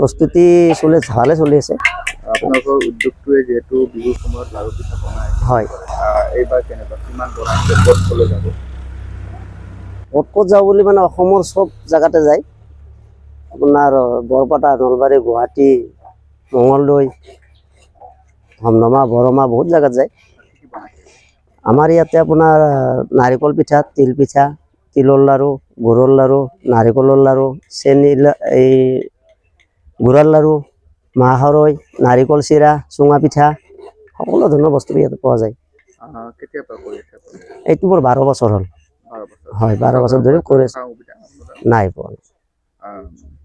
প্ৰস্তুতি ভালে চলি আছে। আপোনালোকৰ উদ্যোগটোৱে যিহেতু বিহুৰ সময়ত লাড়ু পিঠা বনায়, হয়, এইবাৰ কেনেকুৱা কিমান বনাইছে, ক'ত ক'লৈ যাব? ক'ত যাওঁ বুলি মানে অসমৰ চব জেগাতে যায়। আপোনাৰ বৰপেটা, নলবাৰী, গুৱাহাটী, মঙলদৈ, ধমধমা, বৰমা বহুত জেগাত যায়। আমাৰ ইয়াতে আপোনাৰ নাৰিকল পিঠা, তিল পিঠা, তিলৰ লাড়ু, গুৰৰ লাড়ু, নাৰিকলৰ লাড়ু, এই গুড়াৰ লাড়ু, মাহৰৈ, নাৰিকল চিৰা, চুঙা পিঠা, সকলো ধৰণৰ বস্তু ইয়াতে পোৱা যায়। কেতিয়াৰ পৰা কৰি আছে? এইটো মোৰ 12 বছৰ হ'ল। 12 বছৰ। হয়, 12 বছৰ ধৰি কৰি আছোঁ। নাই পোৱা।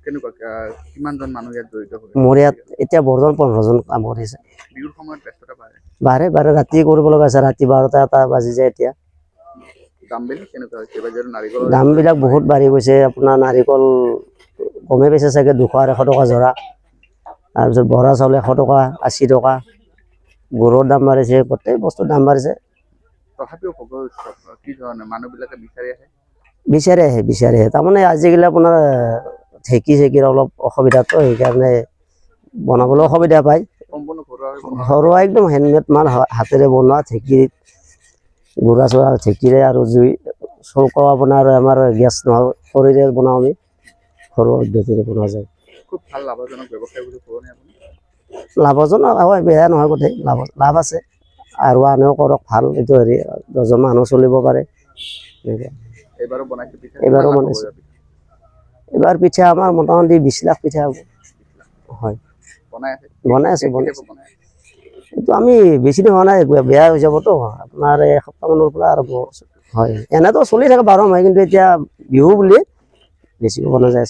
কেনেকুৱা কিমানজন মানুহ ইয়াত জড়িত হৈ? মোৰ ইয়াত এতিয়া বৰ্তমান 15 জন কাম কৰিছে। বিহুৰ সময়ত ব্যস্ততা বাঢ়ে ৰাতি কৰিব লগা আছে, ৰাতি 12টা এটা বাজি যায় এতিয়া। দামবিলাক কেনেকুৱা হৈছে? দামবিলাক বহুত বাঢ়ি গৈছে। আপোনাৰ নাৰিকল কমেই পাইছে চাগে 200 আৰু 100 টকা জোৰা। তাৰপিছত বৰা চাউল 100 টকা, 80 টকা, গুৰৰ দাম বাঢ়িছে, গোটেই বস্তুৰ দাম বাঢ়িছে। তথাপিও কি ধৰণে মানুহবিলাকে বিচাৰি আহে। তাৰমানে আজিকালি আপোনাৰ ঢেঁকীৰ অলপ অসুবিধাটো, সেইকাৰণে বনাবলৈ অসুবিধা পায়। ঘৰুৱা একদম হেণ্ডমেড মাল, হাতেৰে বনোৱা, ঢেঁকীত গুড়া চোৰা ঢেঁকীৰে, আৰু জুই চৌকাও আপোনাৰ আমাৰ গেছ নহয়, খৰিৰে বনাওঁ আমি, ঘৰুৱা পদ্ধতিৰে বনোৱা যায়। খুব ভাল লাভজনক ব্যৱসায় বুলি ক'বনে আপুনি? লাভজনক হয়, বেয়া নহয়, গোটেই লাভ আছে। আৰু আনেও কৰক, ভাল এইটো 10জন মানুহ চলিব পাৰে। এইবাৰো বনাইছে পিঠা? এইবাৰো বনাইছোঁ। এইবাৰ পিঠা আমাৰ মোটামুটি 20 লাখ পিঠা হ'ব। হয়, বনাই আছোঁ। এইটো আমি বেছি দিন হোৱা নাই, বেয়া হৈ যাবতো, আপোনাৰ এসপ্তাহমানৰ পৰা আৰম্ভ। হয়, এনেতো চলি থাকে 12 মাহে, কিন্তু এতিয়া বিহু বুলি বেছিকৈ বনোৱা যায় আছে।